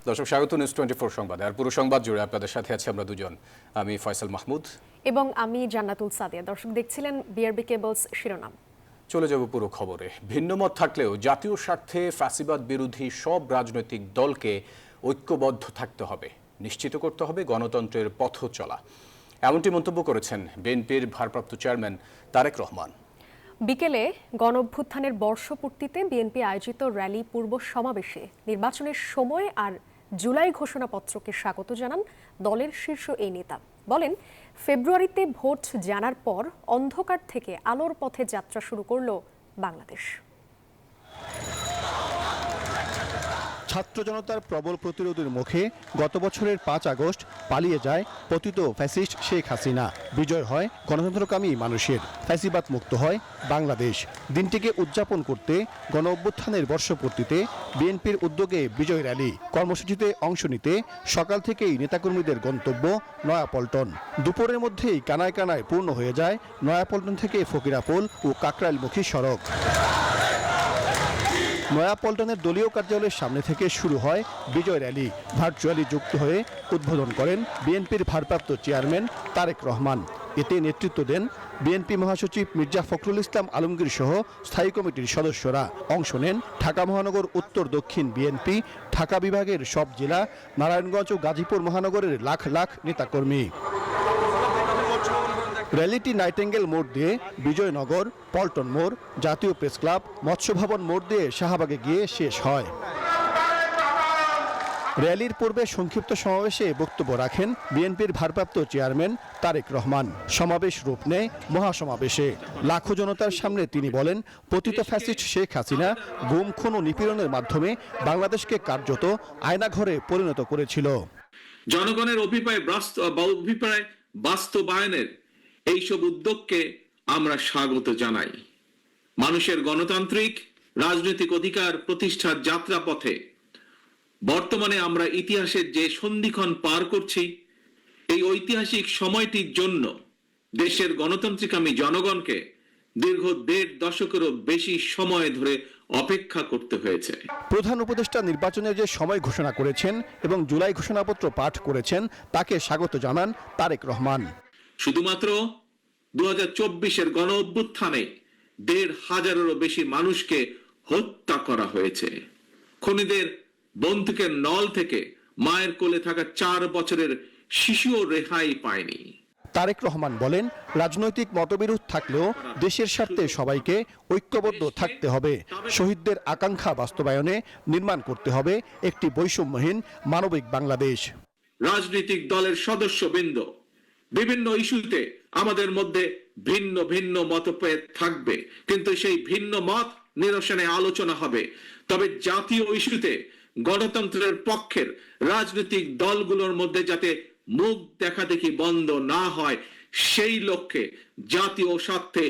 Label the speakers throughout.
Speaker 1: দর্শক স্বাগত নিউজ 24 সংবাদে। আর পুরো সংবাদ জুড়ে আপনাদের সাথে আছে আমরা দুজন, আমি ফয়সাল মাহমুদ
Speaker 2: এবং আমি জান্নাতুল সাদিয়া। দর্শক দেখছিলেন বিআরবি কেবলস শিরোনাম।
Speaker 1: চলে যাব পুরো খবরে। ভিন্নমত থাকলেও জাতীয় স্বার্থে ফ্যাসিবাদ বিরোধী সব রাজনৈতিক দলকে ঐক্যবদ্ধ থাকতে হবে, নিশ্চিত করতে হবে গণতন্ত্রের পথ চলা, এমনটি মন্তব্য করেছেন বিএনপির ভারপ্রাপ্ত চেয়ারম্যান তারেক রহমান।
Speaker 2: বিকেলে গণঅভ্যুত্থানের বর্ষপূর্তিতে বিএনপি আয়োজিত র্যালি পূর্ব সমাবেশে নির্বাচনের সময় আর জুলাই ঘোষণাপত্রকে স্বাগত জানান দলের শীর্ষ এই নেতা। বলেন, ফেব্রুয়ারিতে ভোট জানার পর অন্ধকার থেকে আলোর পথে যাত্রা শুরু করল বাংলাদেশ।
Speaker 3: ছাত্র জনতার প্রবল প্রতিরোধের মুখে গত বছরের ৫ আগস্ট পালিয়ে যায় পতিত ফ্যাসিস্ট শেখ হাসিনা। বিজয় হয় গণতন্ত্রকামী মানুষের, ফ্যাসিবাদ মুক্ত হয় বাংলাদেশ। দিনটিকে উদযাপন করতে গণ অভ্যুত্থানের বর্ষপূর্তিতে বিএনপির উদ্যোগে বিজয় র্যালি কর্মসূচিতে অংশ নিতে সকাল থেকেই নেতাকর্মীদের গন্তব্য নয়াপল্টন। দুপুরের মধ্যেই কানায় কানায় পূর্ণ হয়ে যায় নয়াপল্টন থেকে ফকিরাপুল ও কাকরাইলমুখী সড়ক। নয়াপল্টনের দলীয় কার্যালয়ের সামনে থেকে শুরু হয় বিজয় র্যালি। ভার্চুয়ালি যুক্ত হয়ে উদ্বোধন করেন বিএনপির ভারপ্রাপ্ত চেয়ারম্যান তারেক রহমান। এতে নেতৃত্ব দেন বিএনপি মহাসচিব মির্জা ফখরুল ইসলাম আলমগীর সহ স্থায়ী কমিটির সদস্যরা। অংশ নেন ঢাকা মহানগর উত্তর দক্ষিণ বিএনপি, ঢাকা বিভাগের সব জেলা, নারায়ণগঞ্জ ও গাজীপুর মহানগরের লাখ লাখ নেতাকর্মী। র্যালিটি নাইটেঙ্গেল মোড় দিয়ে বিজয়নগর, পল্টন মোড়, জাতীয় প্রেস ক্লাব, মৎস্য ভবন মোড় দিয়ে শাহবাগে গিয়ে শেষ হয়। র্যালির পূর্বে সংক্ষিপ্ত সমাবেশে বক্তব্য রাখেন বিএনপির ভারপ্রাপ্ত চেয়ারম্যান তারেক রহমান। সমাবেশ রূপ নেয় মহাসমাবেশে। লাখো জনতার সামনে তিনি বলেন, পতিত ফ্যাসিস্ট শেখ হাসিনা গুম, খুন ও নিপীড়নের মাধ্যমে বাংলাদেশকে কার্যত আয়নাঘরে পরিণত করেছিল।
Speaker 4: জনগণের অভিপ্রায় বাস্তবায়নের এইসব উদ্যোগকে আমরা স্বাগত জানাই। মানুষের গণতান্ত্রিক রাজনৈতিক অধিকার প্রতিষ্ঠার যাত্রাপথে বর্তমানে আমরা ইতিহাসের যে সন্ধিক্ষণ পার করছি, এই ঐতিহাসিক সময়টির জন্য দেশের গণতান্ত্রিকামী জনগণকে দীর্ঘ ১.৫ দশকেরও বেশি সময় ধরে অপেক্ষা করতে হয়েছে।
Speaker 3: প্রধান উপদেষ্টা নির্বাচনের যে সময় ঘোষণা করেছেন এবং জুলাই ঘোষণাপত্র পাঠ করেছেন, তাকে স্বাগত জানান তারেক রহমান।
Speaker 4: শুধুমাত্র ২০২৪-এর গণ অভ্যুত্থানে ১৫০০-এরও বেশি মানুষকে হত্যা করা হয়েছে। খুনিদের বন্দুকের নল থেকে মায়ের কোলে থাকা ৪ বছরের শিশুও রেহাই পায়নি।
Speaker 3: তারেক রহমান বলেন, রাজনৈতিক মতবিরোধ থাকলেও দেশের স্বার্থে সবাইকে ঐক্যবদ্ধ থাকতে হবে। শহীদদের আকাঙ্ক্ষা বাস্তবায়নে নির্মাণ করতে হবে একটি বৈষম্যহীন মানবিক বাংলাদেশ।
Speaker 4: রাজনৈতিক দলের সদস্যবৃন্দ, বিভিন্ন ইস্যুতে আমাদের মধ্যে ভিন্ন ভিন্ন মতভেদ থাকবে, কিন্তু সেই ভিন্ন মত নিরসনে আলোচনা হবে। তবে জাতীয় ইস্যুতে গণতন্ত্রের পক্ষের রাজনৈতিক দলগুলোর মধ্যে যাতে মুখ দেখাদেখি বন্ধ না হয়, সেই লক্ষ্যে জাতীয় স্বার্থে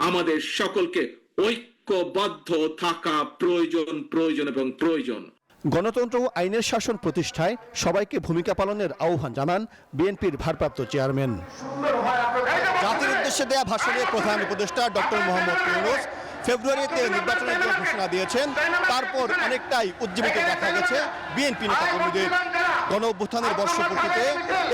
Speaker 4: আমাদের সকলকে ঐক্যবদ্ধ থাকা প্রয়োজন এবং প্রয়োজন।
Speaker 3: গণতন্ত্র ও আইনের শাসন প্রতিষ্ঠায় সবাইকে ভূমিকা পালনের আহ্বান জানান বিএনপির ভারপ্রাপ্ত চেয়ারম্যান। জাতির উদ্দেশ্যে দেয়া ভাষণে প্রধান উপদেষ্টা ডক্টর মোহাম্মদ ইউনূস ফেব্রুয়ারিতে নির্বাচনের জন্য ঘোষণা দিয়েছেন। তারপর অনেকটাই উজ্জীবিত দেখা গেছে বিএনপি নেতাকর্মীদের। গণ অভ্যুত্থানের বর্ষপূর্তিতে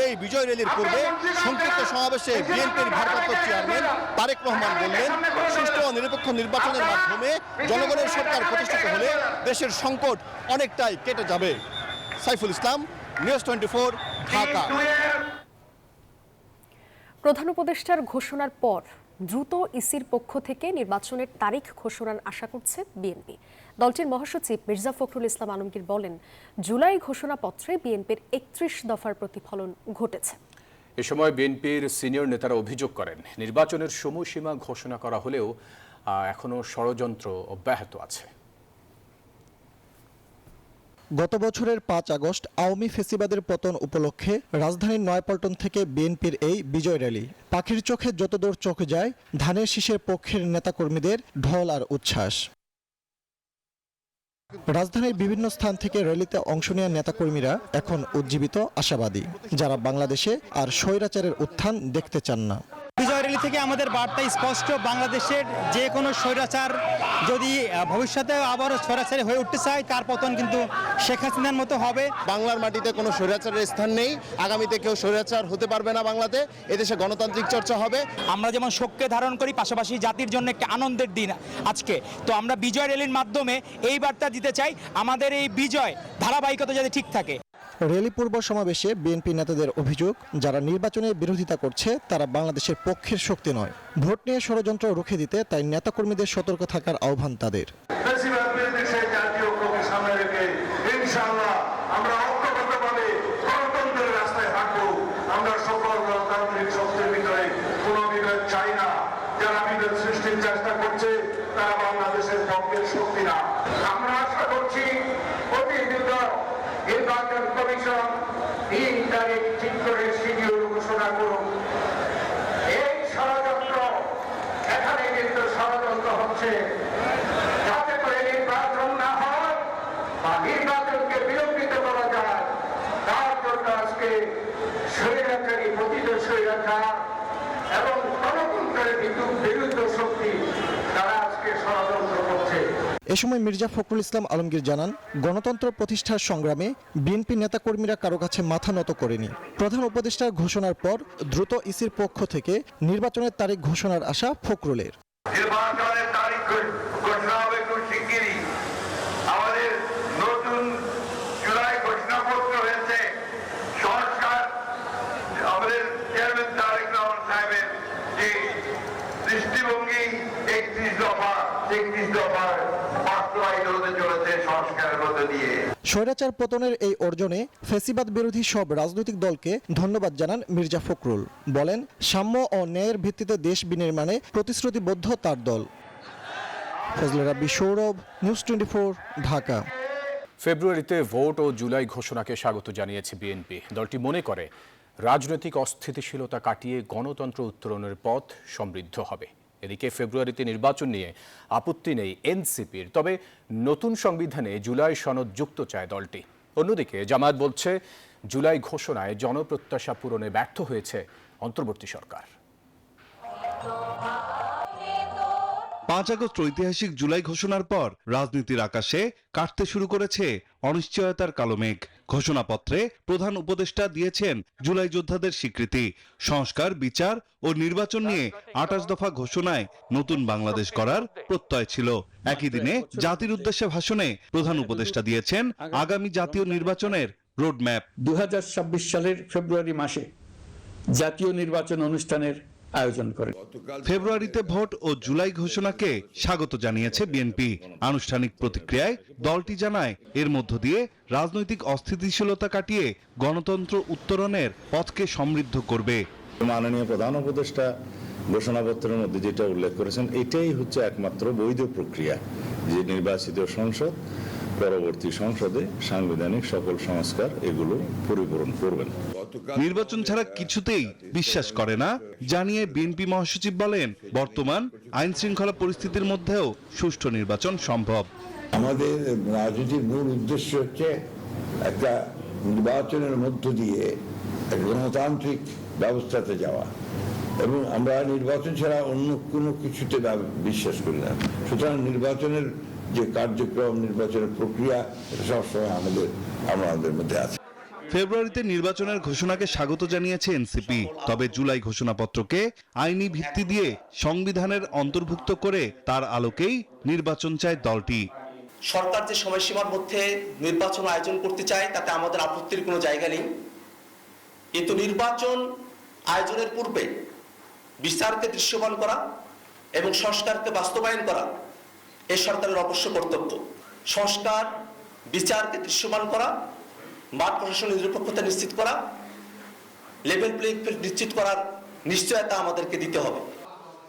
Speaker 3: এই বিজয় র্যালির পূর্বে সংক্ষিপ্ত সমাবেশে বিএনপির ভারপ্রাপ্ত চেয়ারম্যান তারেক রহমান বললেন, সুষ্ঠু ও নিরপেক্ষ নির্বাচনের মাধ্যমে জনগণের সরকার প্রতিষ্ঠিত হলে দেশের সংকট অনেকটাই কেটে যাবে। সাইফুল ইসলাম, নিউজ 24, ঢাকা।
Speaker 2: প্রধান উপদেষ্টার ঘোষণার পর দ্রুত ইসির পক্ষ থেকে নির্বাচনের তারিখ ঘোষণার আশা করছে বিএনপি। দলটির মহাসচিব মির্জা ফখরুল ইসলাম আলমগীর বলেন, জুলাই ঘোষণাপত্রে বিএনপির ৩১ দফার প্রতিফলন ঘটেছে।
Speaker 1: এ সময় বিএনপির সিনিয়র নেতারা অভিযোগ করেন, নির্বাচনের সময়সীমা ঘোষণা করা হলেও এখনো ষড়যন্ত্র অব্যাহত আছে।
Speaker 5: গত বছরের ৫ আগস্ট আওয়ামী ফেসিবাদের পতন উপলক্ষে রাজধানীর নয়াপল্টন থেকে বিএনপির এই বিজয় র্যালি। পাখির চোখে যতদূর চোখ যায়, ধানের শীষের পক্ষের নেতাকর্মীদের ঢল আর উচ্ছ্বাস। রাজধানীর বিভিন্ন স্থান থেকে র্যালিতে অংশ নেওয়া নেতাকর্মীরা এখন উজ্জীবিত, আশাবাদী, যারা বাংলাদেশে আর স্বৈরাচারের উত্থান দেখতে চান না।
Speaker 6: বিজয় র্যালি থেকে আমাদের বার্তা স্পষ্ট, বাংলাদেশের যে কোনো স্বৈরাচার যদি ভবিষ্যতে আবারও স্বৈরাচারী হয়ে উঠতে চায়, তার পতন কিন্তু শেখ হাসিনার মতো হবে।
Speaker 3: বাংলার মাটিতে কোনো স্বৈরাচারের স্থান নেই, আগামীতে কেউ স্বৈরাচার হতে পারবে না বাংলাতে। এদেশে গণতান্ত্রিক চর্চা হবে।
Speaker 6: আমরা যেমন শোককে ধারণ করি, পাশাপাশি জাতির জন্য একটা আনন্দের দিন আজকে। তো আমরা বিজয় র্যালির মাধ্যমে এই বার্তা দিতে চাই, আমাদের এই বিজয় ধারাবাহিকতা যাতে ঠিক থাকে।
Speaker 5: র্যালি পূর্ব সমাবেশে বিএনপি নেতাদের অভিযোগ, যারা নির্বাচনের বিরোধিতা করছে তারা বাংলাদেশের পক্ষের শক্তি নয়। ভোট নিয়ে ষড়যন্ত্র রুখে দিতে তাই নেতাকর্মীদের সতর্ক থাকার আহ্বান তাদের।
Speaker 7: ইনশাআল্লাহ আমরা ঐক্যবদ্ধভাবে গণতন্ত্রের রাস্তায় হাঁটবো। আমরা সকল গণতান্ত্রিক শক্তির ভিতরে কোনো বিভেদ চাই না। যারা বিভেদ সৃষ্টির চেষ্টা করছে তারা বাংলাদেশের পক্ষের শক্তি না। আমরা আশা করছি অতি দ্রুত নির্বাচন কমিশন ৩ তারিখ ঠিক করে শিডিউল ঘোষণা করুন। এই ষড়যন্ত্র, এখানে কিন্তু ষড়যন্ত্র হচ্ছে যাতে করে নির্বাচন না হয় বা নির্বাচনকে বিলম্বিত করা যায়। তার জন্য আজকে স্বৈরাচারী, পতিত স্বৈরাচার এবং গণতন্ত্রের বিরুদ্ধ শক্তি তারা আজকে ষড়যন্ত্র করছে।
Speaker 5: এ সময় মির্জা ফখরুল ইসলাম আলমগীর জানান, গণতন্ত্র প্রতিষ্ঠার সংগ্রামে বিএনপি নেতাকর্মীরা কারো কাছে মাথা নত করেনি। প্রধান উপদেষ্টার ঘোষণার পর দ্রুত ইসির পক্ষ থেকে নির্বাচনের তারিখ ঘোষণার আশা ফখরুলের।
Speaker 7: নির্বাচনের তারিখ ঘোষণা হবে খুব শিগগিরই। আমাদের নতুন জুলাই ঘোষণাপত্র হয়েছে। সংস্কার আমাদের চেয়ারম্যান তারেক রহমান সাহেবের যে দৃষ্টিভঙ্গি ৩১ দফা বাস্তবায়িত হতে চলেছে সংস্কারের মধ্যে দিয়ে।
Speaker 5: স্বৈরাচার পতনের এই অর্জনে ফ্যাসিবাদ বিরোধী সব রাজনৈতিক দলকে ধন্যবাদ জানান মির্জা ফখরুল। বলেন, সাম্য ও ন্যায়ের ভিত্তিতে দেশ বিনির্মাণে প্রতিশ্রুতিবদ্ধ তার দল। ফজলে রাব্বি, সৌরভ, নিউজ 24, ঢাকা।
Speaker 1: ফেব্রুয়ারিতে ভোট ও জুলাই ঘোষণাকে স্বাগত জানিয়েছে বিএনপি। দলটি মনে করে রাজনৈতিক অস্থিতিশীলতা কাটিয়ে গণতন্ত্র উত্তরণের পথ সমৃদ্ধ হবে। এদিকে ফেব্রুয়ারিতে নির্বাচন নিয়ে আপত্তি নেই এনসিপির, তবে নতুন সংবিধানে জুলাই সনদ যুক্ত চায় দলটি। অন্যদিকে জামায়াত বলছে জুলাই ঘোষণায় জনপ্রত্যাশা পূরণে ব্যর্থ হয়েছে অন্তর্বর্তী সরকার।
Speaker 8: ৫ আগস্ট ঐতিহাসিক জুলাই ঘোষণার পর রাজনীতির আকাশে কাটতে শুরু করেছে অনিশ্চয়তার কালো মেঘ। ঘোষণাপত্রে প্রধান উপদেষ্টা দিয়েছেন জুলাই যোদ্ধাদের স্বীকৃতি। সংস্কার, বিচার ও নির্বাচন নিয়ে ২৮ দফা ঘোষণায় নতুন বাংলাদেশ গড়ার প্রত্যয় ছিল। একই দিনে জাতির উদ্দেশ্যে ভাষণে প্রধান উপদেষ্টা দিয়েছেন আগামী জাতীয় নির্বাচনের রোডম্যাপ।
Speaker 9: ২০২৬ সালের ফেব্রুয়ারি মাসে জাতীয় নির্বাচন অনুষ্ঠানের আয়োজন করে।
Speaker 8: ফেব্রুয়ারিতে ভোট ও জুলাই ঘোষণাকে স্বাগত জানিয়েছে বিএনপি। আনুষ্ঠানিক প্রতিক্রিয়ায় দলটি জানায়, এর মধ্য দিয়ে রাজনৈতিক অস্থিতিশীলতা কাটিয়ে গণতন্ত্র উত্তরণের পথকে সমৃদ্ধ করবে।
Speaker 10: মাননীয় প্রধান উপদেষ্টা ঘোষণাপত্রের মধ্যে যেটা উল্লেখ করেছেন, এটাই হচ্ছে একমাত্র বৈধ প্রক্রিয়া, যে নির্বাচিত সংসদ পরবর্তী সংসদে সাংবিধানিক সকল সংস্কার এগুলো পরিপূরণ করবেন।
Speaker 8: নির্বাচন ছাড়া কিছুতেই বিশ্বাস করে না জানিয়ে বিএনপি মহাসচিব বলেন, বর্তমান আইন শৃঙ্খলা পরিস্থিতির মধ্যেও সুষ্ঠু নির্বাচন সম্ভব।
Speaker 7: আমাদের রাজনীতির মূল উদ্দেশ্য হচ্ছে একটা নির্বাচনের মধ্য দিয়ে গণতান্ত্রিক ব্যবস্থাতে যাওয়া, এবং আমরা নির্বাচন ছাড়া অন্য কোনো কিছুতে বিশ্বাস করি না। সুতরাং নির্বাচনের যে কার্যক্রম, নির্বাচনের প্রক্রিয়া, এটা সবসময় আমাদের মধ্যে আছে।
Speaker 8: ফেব্রুয়ারিতে নির্বাচনের ঘোষণাকে স্বাগত জানিয়েছে এনসিপি, তবে জুলাই ঘোষণাপত্রকে আইনি ভিত্তি দিয়ে সংবিধানের অন্তর্ভুক্ত করে তার আলোকেই নির্বাচন চায় দলটি।
Speaker 11: সরকার যে সময়সীমার মধ্যে নির্বাচন আয়োজন করতে চায় তাতে আমাদের আপত্তির কোনো জায়গা নেই, কিন্তু নির্বাচন আয়োজনের পূর্বে বিচারকে দৃশ্যমান করা এবং সংস্কারকে বাস্তবায়ন করা এই সরকারের অবশ্য কর্তব্য। সংস্কার, বিচারকে দৃশ্যমান করা, মাঠ প্রশাসনের নিরপেক্ষতা নিশ্চিত করা, লেভেল প্লেইং ফিল্ড নিশ্চিত করার নিশ্চয়তা আমাদেরকে দিতে হবে।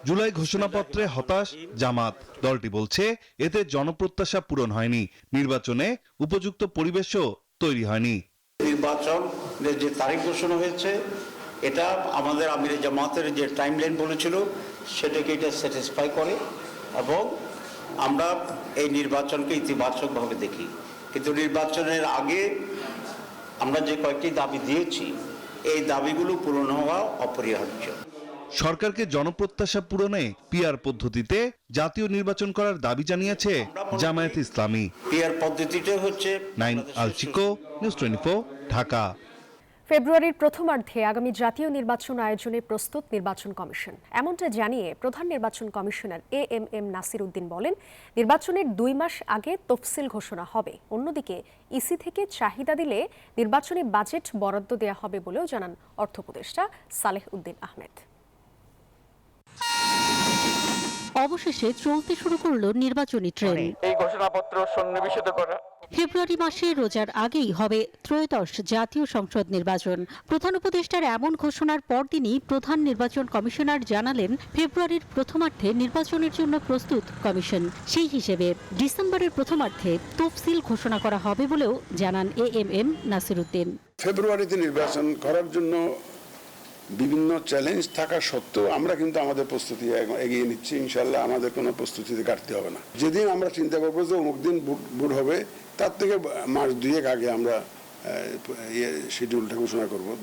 Speaker 8: জুলাই ঘোষণাপত্রে হতাশ জামাত। দলটি বলছে, এতে জনপ্রত্যাশা পূরণ হয়নি, নির্বাচনে উপযুক্ত পরিবেশও তৈরি হয়নি।
Speaker 9: নির্বাচনের যে তারিখ ঘোষণা হয়েছে, এটা আমাদের আমিরে জামাতের যে টাইমলাইন বলেছিল সেটাকে এটা স্যাটিসফাই করে, এবং আমরা এই নির্বাচনকে ইতিবাচকভাবে দেখি। কিন্তু নির্বাচনের আগে আমরা যে কয়েকটি দাবি দিয়েছি, এই দাবিগুলো পূরণ হওয়া অপরিহার্য।
Speaker 8: সরকারকে জনপ্রত্যাশা পূরণে পিআর পদ্ধতিতে জাতীয় নির্বাচন করার দাবি জানিয়েছে জামায়াত ইসলামী।
Speaker 9: পিআর পদ্ধতিটা হচ্ছে
Speaker 8: নাইম আলচিকো, নিউজ 24, ঢাকা।
Speaker 2: ফেব্রুয়ারির প্রথমার্ধে আগামী জাতীয় নির্বাচন আয়োজনে প্রস্তুত নির্বাচন কমিশন, এমনটা জানিয়ে প্রধান নির্বাচন কমিশনার এএমএম নাসির উদ্দিন বলেন, নির্বাচনের 2 মাস আগে তফসিল ঘোষণা হবে। অন্যদিকে ইসি থেকে চাহিদা দিলে নির্বাচনী বাজেট বরাদ্দ দেওয়া হবে বলেও জানান অর্থ উপদেষ্টা সালেহ উদ্দিন আহমেদ।
Speaker 12: অবশেষে চলতে শুরু করলো নির্বাচনী ট্রেন।
Speaker 6: এই ঘোষণাপত্র সন্নিবেশিত করা
Speaker 12: ফেব্রুয়ারি মাসে রোজার আগেই হবে ত্রয়োদশ জাতীয় সংসদ নির্বাচন। প্রধান উপদেষ্টার এমন ঘোষণার পরদিনই প্রধান নির্বাচন কমিশনার জানালেন, ফেব্রুয়ারির প্রথমার্ধে নির্বাচনের জন্য প্রস্তুত কমিশন। সেই হিসেবে ডিসেম্বরের প্রথমার্ধে তফসিল ঘোষণা করা হবে বলেও জানান এএমএম নাসির উদ্দিন।
Speaker 7: ফেব্রুয়ারিতে নির্বাচন করার জন্য বিভিন্ন চ্যালেঞ্জ থাকা সত্ত্বেও আমরা কিন্তু আমাদের প্রস্তুতি এগিয়ে নিচ্ছি। ইনশাল্লাহ আমাদের কোনো প্রস্তুতিতে ঘাটতি হবে না। যেদিন আমরা চিন্তা করবো যে অমুক দিন ভোট হবে, তার থেকে মাস 2 আগে আমরা শিডিউলটা ঘোষণা করবো।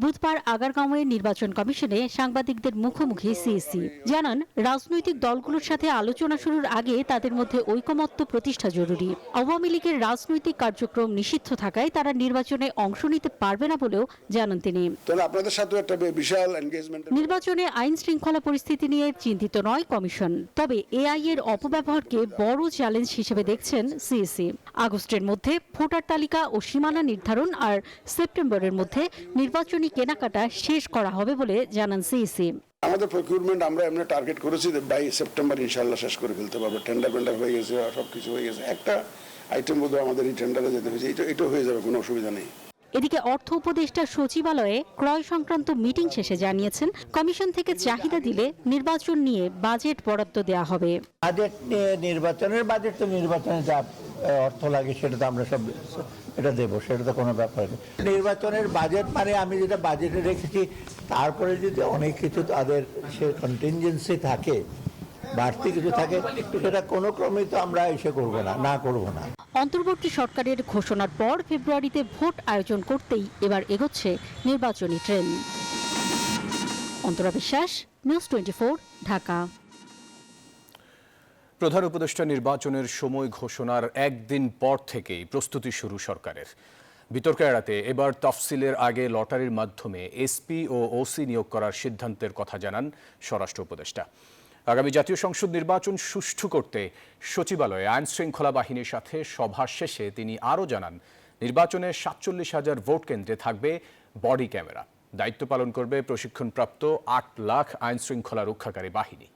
Speaker 12: বুধবার আগারগাঁওয়ে নির্বাচন কমিশনে সাংবাদিকদের মুখোমুখি সিইসি জানান, রাজনৈতিক দলগুলোর সাথে আলোচনা শুরুর আগে তাদের মধ্যে ঐকমত্য প্রতিষ্ঠা জরুরি। আওয়ামী লীগের রাজনৈতিক কার্যক্রম নিষিদ্ধ থাকায় তারা নির্বাচনে অংশ নিতে পারবে না বলেও জানান তিনি।
Speaker 7: আপনাদের সাথে একটা বিশাল এনগেজমেন্ট।
Speaker 12: নির্বাচনে আইন শৃঙ্খলা পরিস্থিতি নিয়ে চিন্তিত নয় কমিশন, তবে এআই এর অপব্যবহারকে বড় চ্যালেঞ্জ হিসেবে দেখছেন সিইসি। আগস্টের মধ্যে ভোটার তালিকা ও সীমানা নির্ধারণ আর সেপ্টেম্বরের মধ্যে নির্বাচন কেনাকাটা শেষ করা হবে বলে জানান সিইসি।
Speaker 7: আমাদের প্রকিউরমেন্ট আমরা এমনি টার্গেট করেছি যে 22 সেপ্টেম্বর ইনশাআল্লাহ শেষ করে ফেলতে পারবো। টেন্ডার হয়ে গেছে, সবকিছু হয়ে গেছে। একটা আইটেম বোধ আমাদের এই টেন্ডারে যেতে হয়েছে, এটা হয়ে যাবে, কোনো অসুবিধা নেই।
Speaker 12: এদিকে অর্থ উপদেষ্টা সচিবালয়ে ক্রয় সংক্রান্ত মিটিং শেষে জানিয়েছেন, কমিশন থেকে চাহিদা দিলে নির্বাচন নিয়ে বাজেট বরাদ্দ দেওয়া হবে।
Speaker 9: বাজেট নির্বাচনের বাজেট তো নির্বাচনে যা অর্থ লাগে সেটা তো আমরা সব এটা দেবো, সেটা তো কোনো ব্যাপার নেই। নির্বাচনের বাজেট মানে আমি যেটা বাজেটে রেখেছি, তারপরে যদি অনেক কিছু তাদের সে কন্টিনজেন্সি থাকে, বাড়তি কিছু থাকে, সেটা কোনো ক্রমেই তো আমরা এসে করবো না করবো না।
Speaker 12: অন্তর্বর্তী সরকারের ঘোষণার পর ফেব্রুয়ারিতে ভোট আয়োজন করতেই এবার এগোচ্ছে নির্বাচনী ট্রেন। অন্তরা বিশ্বাস, নিউজ 24, ঢাকা।
Speaker 1: প্রধান উপদেষ্টা নির্বাচনের সময় ঘোষণার একদিন পর থেকেই প্রস্তুতি শুরু সরকারের। বিতর্ক এড়াতে এবার তফসিলের আগে লটারির মাধ্যমে এসপি ও ওসি নিয়োগ করার সিদ্ধান্তের কথা জানান স্বরাষ্ট্র উপদেষ্টা। আগামী জাতীয় সংসদ নির্বাচন সুষ্ঠু করতে সচিবালয়ে আইন শৃঙ্খলা বাহিনীর সাথে সভা শেষে তিনি আরও জানান, নির্বাচনে 47,000 ভোট কেন্দ্রে থাকবে বডি ক্যামেরা। দায়িত্ব পালন করবে প্রশিক্ষণপ্রাপ্ত 8 লাখ আইন শৃঙ্খলা রক্ষাকারী বাহিনী।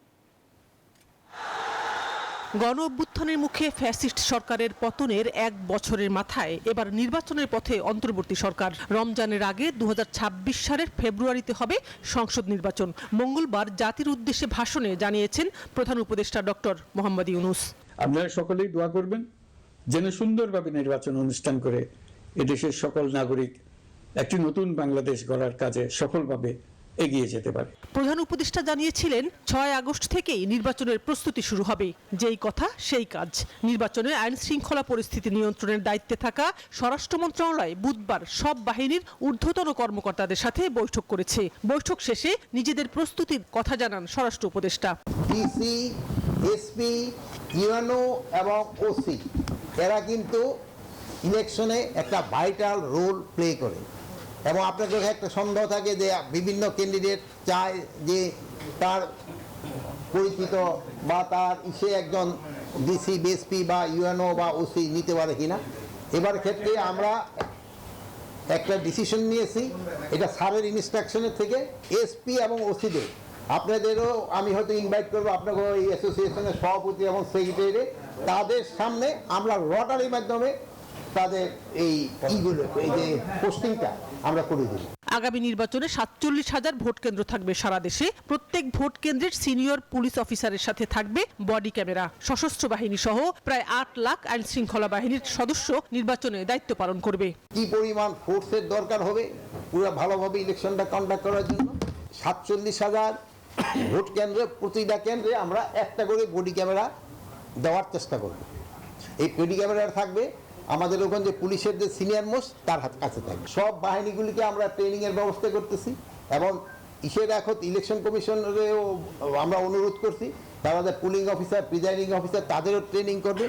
Speaker 13: গণ অভ্যুত্থানের মুখে ফ্যাসিস্ট সরকারের পতনের 1 বছরের মাথায় এবার নির্বাচনের পথে অন্তর্বর্তী সরকার। রমজানের আগে 2026 সালের ফেব্রুয়ারিতে হবে সংসদ নির্বাচন। মঙ্গলবার জাতির উদ্দেশ্যে ভাষণে জানিয়েছেন প্রধান উপদেষ্টা ডক্টর মোহাম্মদ ইউনূস।
Speaker 14: আপনারা সকলেই দোয়া করবেন যেন সুন্দরভাবে নির্বাচন অনুষ্ঠান করে এদেশের সকল নাগরিক একটি নতুন বাংলাদেশ গড়ার কাজে সফলভাবে এগিয়ে যেতে পারে।
Speaker 13: প্রধান উপদেষ্টা জানিয়েছিলেন, 6 আগস্ট থেকেই নির্বাচনের প্রস্তুতি শুরু হবে। যেই কথা সেই কাজ। নির্বাচনে আইন শৃঙ্খলা পরিস্থিতি নিয়ন্ত্রণের দায়িত্বে থাকা স্বরাষ্ট্র মন্ত্রণালয় বুধবার সব বাহিনীর ঊর্ধ্বতন কর্মকর্তাদের সাথে বৈঠক করেছে। বৈঠক শেষে নিজেদের প্রস্তুতির কথা জানান স্বরাষ্ট্র উপদেষ্টা।
Speaker 15: ডিসি, এসপি, ইউএনও এবং ওসি এরা কিন্তু ইলেকশনে একটা ভাইটাল রোল প্লে করে, এবং আপনার যদি একটা সন্দেহ থাকে যে বিভিন্ন ক্যান্ডিডেট চায় যে তার পরিচিত বা তার সে একজন ডিসি, বিএসপি বা ইউএনও বা ওসি নিতে পারে কিনা, এবার ক্ষেত্রে আমরা একটা ডিসিশন নিয়েছি। এটা স্যারের ইনস্ট্রাকশনের থেকে এসপি এবং ওসিদের আপনাদেরও আমি হয়তো ইনভাইট করবো, আপনাকে এই অ্যাসোসিয়েশনের সভাপতি এবং সেক্রেটারি, তাদের সামনে আমরা লটারির মাধ্যমে তাদের এই যে পোস্টিংটা আমরা করে দিই।
Speaker 13: আগামী নির্বাচনে 47,000 ভোট কেন্দ্র থাকবে সারা দেশে। প্রত্যেক ভোট কেন্দ্রের সিনিয়র পুলিশ অফিসারের সাথে থাকবে বডি ক্যামেরা। সশস্ত্র বাহিনী সহ প্রায় 8 লাখ আইন শৃঙ্খলা বাহিনীর সদস্য নির্বাচনে দায়িত্ব পালন করবে।
Speaker 15: কি পরিমাণ ফোর্সের দরকার হবে পুরো ভালোভাবে ইলেকশনটা কন্ডাক্ট করার জন্য? 47,000 ভোট কেন্দ্রে প্রতিটা কেন্দ্রে আমরা একটা করে বডি ক্যামেরা দেওয়ার চেষ্টা করব। এই বডি ক্যামেরা থাকবে আমাদের ওখানে যে পুলিশের যে সিনিয়র মোস্ট তার কাছে থাকবে। সব বাহিনীগুলিকে আমরা ট্রেনিংয়ের ব্যবস্থা করতেছি এবং ইলেকশন কমিশনেরও আমরা অনুরোধ করছি, তারা পুলিং অফিসার, প্রিজাইডিং অফিসার তাদেরও ট্রেনিং করবে।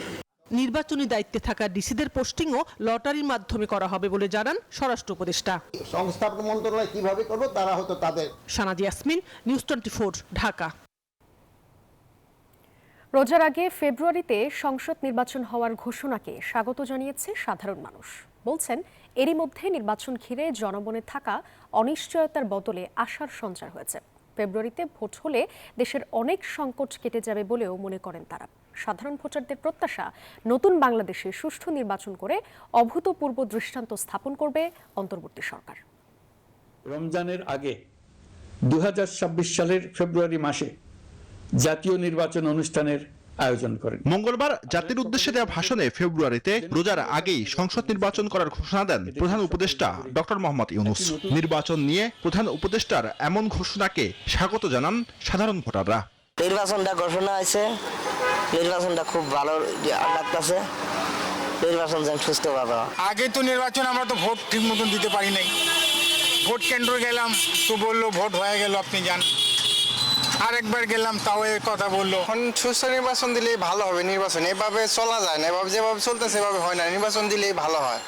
Speaker 13: নির্বাচনী দায়িত্বে থাকা ডিসিদের পোস্টিংও লটারির মাধ্যমে করা হবে বলে জানান স্বরাষ্ট্র উপদেষ্টা।
Speaker 15: সংস্থাপন মন্ত্রণালয় কিভাবে করবে তারা হয়তো তাদের।
Speaker 13: সানাজি ইয়াসমিন, নিউজ 24, ঢাকা।
Speaker 2: রোজার আগে ফেব্রুয়ারিতে সংসদ নির্বাচন হওয়ার ঘোষণাকে স্বাগত জানিয়েছে সাধারণ মানুষ। বলছেন এরই মধ্যে নির্বাচন ঘিরে জনমনে থাকা অনিশ্চয়তার বদলে আশার সঞ্চার হয়েছে। ফেব্রুয়ারিতে ভোট হলে দেশের অনেক সংকট কেটে যাবে বলেও মনে করেন তারা। সাধারণ ভোটারদের প্রত্যাশা, নতুন বাংলাদেশে সুষ্ঠু নির্বাচন করে অভূতপূর্ব দৃষ্টান্ত স্থাপন করবে অন্তর্বর্তী সরকার।
Speaker 14: রমজানের আগে 2026 সালের ফেব্রুয়ারি মাসে জাতীয় নির্বাচন অনুষ্ঠানের আয়োজন করেন।
Speaker 3: মঙ্গলবার জাতির উদ্দেশ্যে দেওয়া ভাষণে ফেব্রুয়ারিতে রোজার আগেই সংসদ নির্বাচন করার ঘোষণা দেন প্রধান উপদেষ্টা ডক্টর মোহাম্মদ ইউনূস। নির্বাচন নিয়ে প্রধান উপদেষ্টার এমন ঘোষণাকে স্বাগত জানান সাধারণ ভোটাররা।
Speaker 16: নির্বাচনটা ঘোষণা হয়েছে, নির্বাচনটা খুব ভালো লাগতেছে, নির্বাচন যেন সুস্থভাবে।
Speaker 6: আগে তো নির্বাচন আমরা তো ভোট ঠিক মতন দিতে পারি নাই, ভোট কেন্দ্র গেলাম তো বললো ভোট হয়ে গেল আপনি যান, আরেকবার গেলাম তাও এই কথা বললো। এখন সুস্থ নির্বাচন দিলেই ভালো হবে। নির্বাচন এভাবে চলা যায় না, এভাবে যেভাবে চলতেছে এভাবে হয় না, নির্বাচন দিলেই ভালো হয়।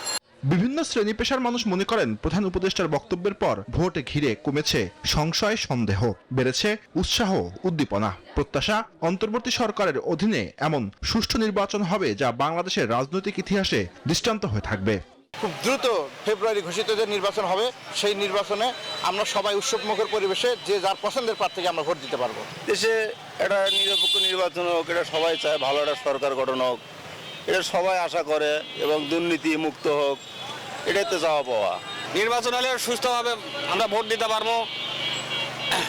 Speaker 3: বিভিন্ন শ্রেণী পেশার মানুষ মনে করেন প্রধান উপদেষ্টার বক্তব্যের পর ভোট ঘিরে কমেছে সংশয়, সন্দেহ, বেড়েছে উৎসাহ, উদ্দীপনা। প্রত্যাশা অন্তর্বর্তী সরকারের অধীনে এমন সুষ্ঠু নির্বাচন হবে যা বাংলাদেশের রাজনৈতিক ইতিহাসে দৃষ্টান্ত হয়ে থাকবে।
Speaker 9: খুব দ্রুত ফেব্রুয়ারি ঘোষিত যে নির্বাচন হবে, সেই নির্বাচনে আমরা সবাই উৎসবমুখর পরিবেশে যে যার পছন্দের প্রার্থীকে আমরা ভোট দিতে পারবো।
Speaker 17: দেশে একটা নিরপেক্ষ নির্বাচন হোক, এটা সবাই চায়, ভালো একটা সরকার গঠন হোক, এটা সবাই আশা করে, এবং দুর্নীতি মুক্ত হোক, এটাই তো চাওয়া পাওয়া।
Speaker 6: নির্বাচন হলে সুস্থভাবে আমরা ভোট দিতে পারবো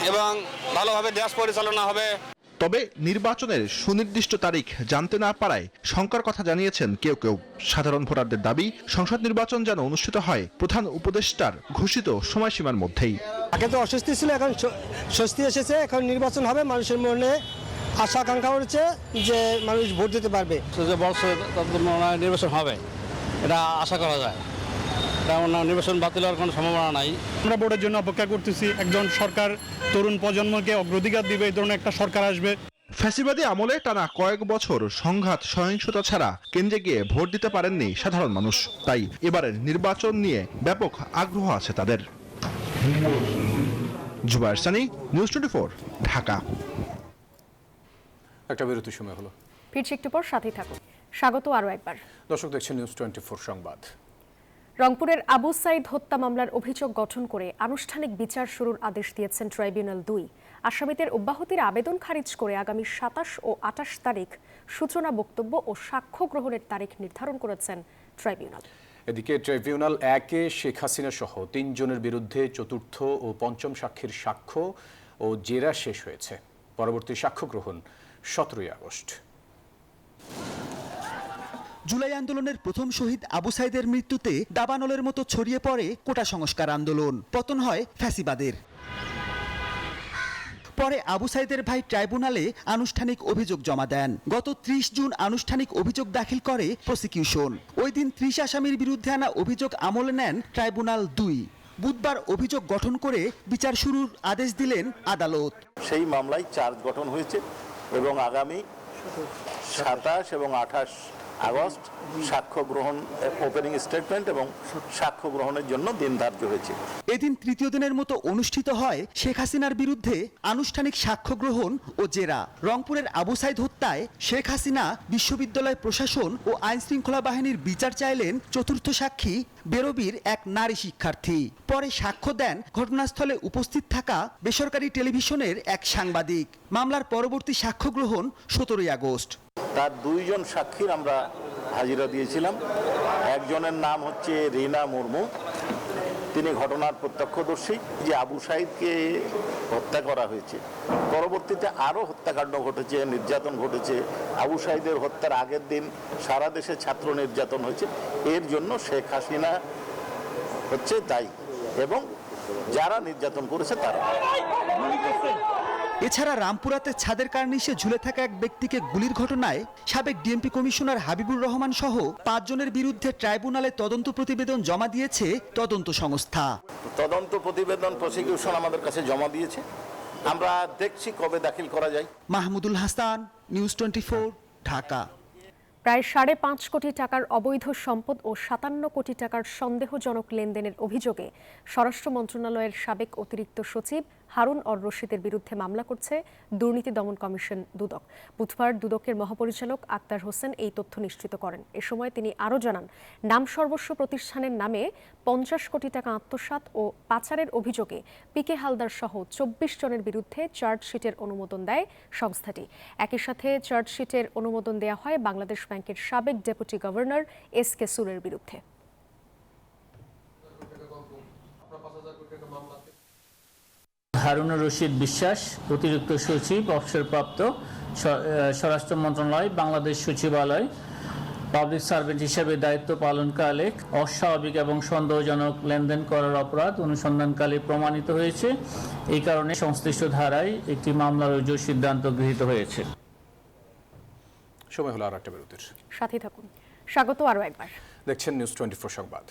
Speaker 6: এবং ভালোভাবে দেশ পরিচালনা হবে।
Speaker 3: তবে নির্বাচনের সুনির্দিষ্ট তারিখ জানতে না পারায় শঙ্কার কথা জানিয়েছেন কেউ কেউ। সাধারণ ভোটারদের দাবি সংসদ নির্বাচন যেন অনুষ্ঠিত হয় প্রধান উপদেষ্টার ঘোষিত সময়সীমার মধ্যেই।
Speaker 18: আগে তো অস্বস্তি ছিল, এখন স্বস্তি এসেছে। এখন নির্বাচন হবে, মানুষের মনে আশা আকাঙ্ক্ষা হচ্ছে যে মানুষ ভোট দিতে পারবে।
Speaker 19: নির্বাচন হবে এটা আশা করা যায়, নির্বাচন বাতিল হওয়ার কোনো সম্ভাবনা নাই।
Speaker 20: আমরা ভোটের জন্য অপেক্ষা করতেছি। একজন সরকার তরুণ প্রজন্মকে অগ্রাধিকার দিবে, এই ধরনের একটা সরকার আসবে।
Speaker 3: ফ্যাসিবাদী আমলে টানা কয়েক বছর সংঘাত, সহিংসতা ছাড়া কেন্দ্রে গিয়ে ভোট দিতে পারেননি সাধারণ মানুষ। তাই এবারের নির্বাচন নিয়ে ব্যাপক আগ্রহ আছে তাদের। জুবায়ের সানি, নিউজ 24, ঢাকা।
Speaker 1: একটা বিরতির সময় হলো,
Speaker 2: ফিরছি একটু পর, সাথেই থাকুন। স্বাগত আরও একবার।
Speaker 1: দর্শক দেখছেন নিউজ 24 সংবাদ।
Speaker 2: রংপুরের আবু সাইদ হত্যা মামলার অভিযোগ গঠন করে আনুষ্ঠানিক বিচার শুরুর আদেশ দিয়েছেন ট্রাইব্যুনাল 2। আসামিদের অব্যাহতির আবেদন খারিজ করে আগামী 27 ও 28 তারিখ সূচনা বক্তব্য ও সাক্ষ্য গ্রহণের তারিখ নির্ধারণ করেছেন ট্রাইব্যুনাল।
Speaker 1: এদিকে ট্রাইব্যুনাল 1-এ শেখ হাসিনা সহ 3 জনের বিরুদ্ধে চতুর্থ ও পঞ্চম সাক্ষীর সাক্ষ্য ও জেরা শেষ হয়েছে। পরবর্তী সাক্ষ্য গ্রহণ 17 আগস্ট।
Speaker 21: জুলাই আন্দোলনের প্রথম শহীদ আবু সাইদের মৃত্যুতে দাবানলের মতো ছড়িয়ে পড়ে কোটা সংস্কার আন্দোলন। পতন হয় ফ্যাসিবাদের। পরে আবু সাইদের ভাই ট্রাইব্যুনালে আনুষ্ঠানিক অভিযোগ জমা দেন। গত 30 জুন আনুষ্ঠানিক অভিযোগ দাখিল করে প্রসিকিউশন। ওই দিন 30 আসামির বিরুদ্ধে আনা অভিযোগ আমলে নেন ট্রাইব্যুনাল 2। বুধবার অভিযোগ গঠন করে বিচার শুরুর আদেশ দিলেন আদালত।
Speaker 17: সেই মামলায় চার্জ গঠন হয়েছে এবং আগামী 27 এবং 28 আগস্ট সাক্ষ্য গ্রহণ, ওপেনিং স্টেটমেন্ট এবং সাক্ষ্য গ্রহণের জন্য দিন ধার্য হয়েছে।
Speaker 21: এদিন তৃতীয় দিনের মতো অনুষ্ঠিত হয় শেখ হাসিনার বিরুদ্ধে আনুষ্ঠানিক সাক্ষ্য গ্রহণ ও জেরা। রংপুরের আবু সাইদ হত্যায় শেখ হাসিনা, বিশ্ববিদ্যালয় প্রশাসন ও আইন শৃঙ্খলা বাহিনীর বিচার চাইলেন চতুর্থ সাক্ষী বেরোবির এক নারী শিক্ষার্থী। পরে সাক্ষ্য দেন ঘটনাস্থলে উপস্থিত থাকা বেসরকারি টেলিভিশনের এক সাংবাদিক। মামলার পরবর্তী সাক্ষ্য গ্রহণ 17 আগস্ট।
Speaker 17: তার 2 জন সাক্ষীর আমরা হাজিরা দিয়েছিলাম। একজনের নাম হচ্ছে রিনা মুর্মু, তিনি ঘটনার প্রত্যক্ষদর্শী যে আবু সাইদকে হত্যা করা হয়েছে। পরবর্তীতে আরও হত্যাকাণ্ড ঘটেছে, নির্যাতন ঘটেছে। আবু সাইদের হত্যার আগের দিন সারা দেশে ছাত্র নির্যাতন হয়েছে। এর জন্য শেখ হাসিনা হচ্ছে দায়ী এবং যারা নির্যাতন করেছে তারা।
Speaker 21: এছাড়া রামপুরাতে ছাদের কার্নিশে ঝুলে থাকা এক ব্যক্তিকে গুলির ঘটনায় সাবেক ডিএমপি কমিশনার হাবিবুর রহমান সহ 5 জনের বিরুদ্ধে ট্রাইব্যুনালে তদন্ত প্রতিবেদন জমা দিয়েছে তদন্ত সংস্থা।
Speaker 17: তদন্ত প্রতিবেদন প্রসিকিউশন আমাদের কাছে জমা দিয়েছে, আমরা দেখছি কবে দাখিল করা যায়।
Speaker 21: মাহমুদুল হাসান, নিউজ 24, ঢাকা।
Speaker 2: প্রায় 5.5 কোটি টাকার অবৈধ সম্পদ ও 57 কোটি টাকার সন্দেহজনক লেনদেনের অভিযোগে স্বরাষ্ট্র মন্ত্রণালয়ের সাবেক অতিরিক্ত সচিব হারুন অর রশিদের বিরুদ্ধে মামলা করছে দুর্নীতি দমন কমিশন দুদক। বুধবার দুদকের মহাপরিচালক আক্তার হোসেন এই তথ্য নিশ্চিত করেন। এ সময় তিনি আরও জানান, নামসর্বস্ব প্রতিষ্ঠানের নামে 50 কোটি টাকা আত্মসাৎ ও পাচারের অভিযোগে পিকে হালদার সহ 24 জনের বিরুদ্ধে চার্জশিটের অনুমোদন দেয় সংস্থাটি। একই সাথে চার্জশিটের অনুমোদন দেওয়া হয় বাংলাদেশ ব্যাংকের সাবেক ডেপুটি গভর্নর এস.কে. সুরের বিরুদ্ধে।
Speaker 4: হারুনুর রশিদ বিশ্বাস, অতিরিক্ত সচিব, অবসরপ্রাপ্ত, স্বরাষ্ট্র মন্ত্রণালয়, বাংলাদেশ সচিবালয়, পাবলিক সার্ভেন্ট হিসেবে দায়িত্ব পালনকালে অস্বাভাবিক এবং সন্দেহজনক লেনদেন করার অপরাধ অনুসন্ধানকালে প্রমাণিত হয়েছে। এই কারণে সংশ্লিষ্ট ধারায় একটি মামলা রুজুর সিদ্ধান্ত গৃহীত হয়েছে।
Speaker 1: সময় হলো আর একটা বিরতির।
Speaker 2: সাথে থাকুন। স্বাগত আরও একবার।
Speaker 1: দেখছেন নিউজ 24 সংবাদ।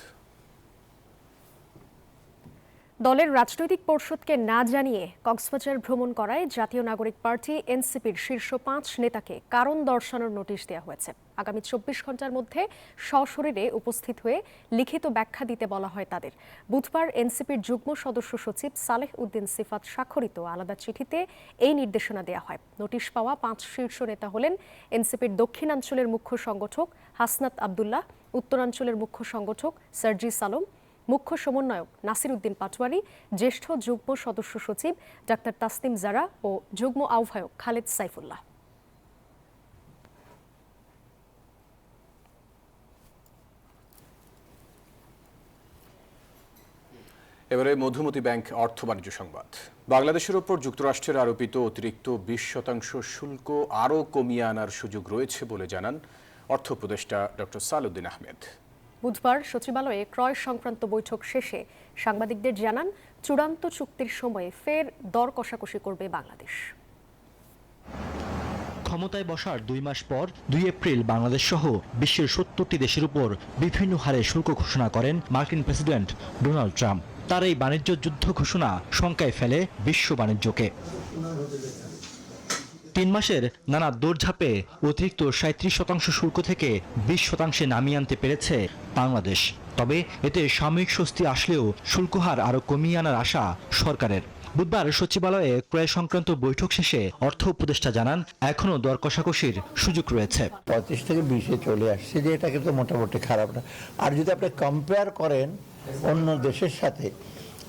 Speaker 2: দলের রাজনৈতিক পরিষদকে না জানিয়ে কক্সবাজার ভ্রমণ করায় জাতীয় নাগরিক পার্টি এনসিপির শীর্ষ 5 নেতাকে কারণ দর্শানোর নোটিশ দেওয়া হয়েছে। আগামী 24 ঘন্টার মধ্যে সশরীরে উপস্থিত হয়ে লিখিত ব্যাখ্যা দিতে বলা হয় তাদের। বুধবার এনসিপির যুগ্ম সদস্য সচিব সালেহ উদ্দিন সিফাত স্বাক্ষরিত আলাদা চিঠিতে এই নির্দেশনা দেওয়া হয়। নোটিশ পাওয়া 5 শীর্ষ নেতা হলেন এনসিপির দক্ষিণাঞ্চলের মুখ্য সংগঠক হাসনাত আবদুল্লাহ, উত্তরাঞ্চলের মুখ্য সংগঠক সার্জিস আলম, মুখ্য সমন্বয়ক নাসির উদ্দিন পাটোয়ারি, জ্যেষ্ঠ যুগ্ম সদস্য সচিব ডাক্তার তাসনিম জারা ও যুগ্ম আহ্বায়ক খালেদ সাইফুল্লাহ।
Speaker 1: এবারে মধুমতি ব্যাংক অর্থ বাণিজ্য সংবাদ। বাংলাদেশের ওপর যুক্তরাষ্ট্রের আরোপিত অতিরিক্ত 20% শুল্ক আরও কমিয়ে আনার সুযোগ রয়েছে বলে জানান অর্থ উপদেষ্টা ডক্টর সালেউদ্দিন আহমেদ।
Speaker 2: বুধবার সচিবালয়ে ক্রয় সংক্রান্ত বৈঠক শেষে সাংবাদিকদের জানান, চূড়ান্ত চুক্তির সময়ে ফের দর কষাকষি করবে বাংলাদেশ।
Speaker 22: ক্ষমতায় বসার 2 মাস পর 2 এপ্রিল বাংলাদেশ সহ বিশ্বের 70টি দেশের উপর বিভিন্ন হারে শুল্ক ঘোষণা করেন মার্কিন প্রেসিডেন্ট ডোনাল্ড ট্রাম্প। তার এই বাণিজ্য যুদ্ধ ঘোষণা শঙ্কায় ফেলে বিশ্ব বাণিজ্যকে। 3 মাসের নানা দৌড়ঝাঁপে অতিরিক্ত 37% শুল্ক থেকে 20% নামিয়ে আনতে পেরেছে বাংলাদেশ। তবে এতে সাময়িক স্বস্তি আসলেও শুল্কহার আরও কমিয়ে আনার আশা সরকারের। বুধবার সচিবালয়ে ক্রয় সংক্রান্ত বৈঠক শেষে অর্থ উপদেষ্টা জানান, এখনও দর কষাকষির সুযোগ রয়েছে।
Speaker 23: 35 থেকে 20-এ চলে আসছে, যে এটা কিন্তু মোটামুটি খারাপ না। আর যদি আপনি কম্পেয়ার করেন অন্য দেশের সাথে,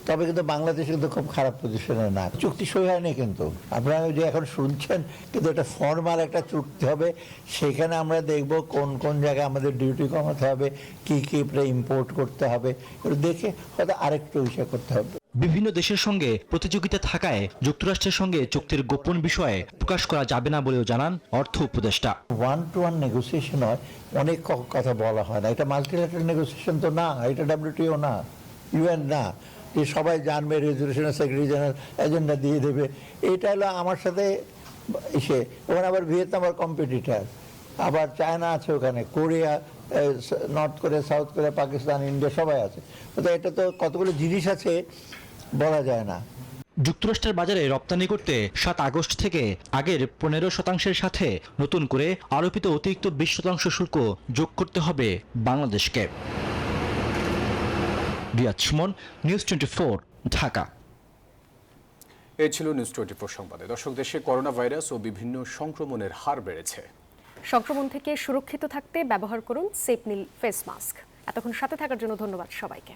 Speaker 23: তবে কিন্তু বাংলাদেশ কিন্তু খুব খারাপ পজিশনে না। চুক্তি সই হয়নি, কিন্তু আপনারা যে এখন শুনছেন, কিন্তু এটা ফর্মাল একটা চুক্তি হবে। সেখানে আমরা দেখব কোন কোন জায়গায় আমাদের ডিউটি কমাতে হবে, কি কি ইম্পোর্ট করতে হবে, দেখে হয়তো আরেকটু বিষয় করতে হবে।
Speaker 22: বিভিন্ন দেশের সঙ্গে প্রতিযোগিতা থাকায় যুক্তরাষ্ট্রের সঙ্গে চুক্তির গোপন বিষয়ে প্রকাশ করা যাবে না বলেও জানান অর্থ উপদেষ্টা।
Speaker 23: 1-to-1 নেগোসিয়েশন হয়, অনেক কথা বলা হয় না। এটা মাল্টিল্যাটারাল নেগোসিয়েশন তো না, এটা WTO না, UN না, যে সবাই জানবে, রেজলিউশনের সেক্রেটারি জেনারেল এজেন্ডা দিয়ে দেবে। এটা হলো আমার সাথে ওখানে আবার ভিয়েতনাম আর কম্পিটিটার, আবার চায়না আছে, ওখানে Korea, north Korea, south Korea, Pakistan, India সবাই আছে। তো এটা তো কতগুলো জিনিস আছে, বলা যায় না।
Speaker 22: যুক্তরাষ্ট্রের বাজারে রপ্তানি করতে 7 আগস্ট থেকে আগের 15% সাথে নতুন করে আরোপিত অতিরিক্ত 20% শুল্ক যোগ করতে হবে বাংলাদেশকে। রিয়াদ সুমন, নিউজ 24, ঢাকা।
Speaker 1: এই ছিল নিউজ 24 সংবাদে। দর্শক, দেশে করোনা ভাইরাস ও বিভিন্ন সংক্রমণের হার বেড়েছে।
Speaker 2: সংক্রমণ থেকে সুরক্ষিত থাকতে ব্যবহার করুন সেফনিল ফেস মাস্ক। এতক্ষণ সাথে থাকার জন্য ধন্যবাদ সবাইকে।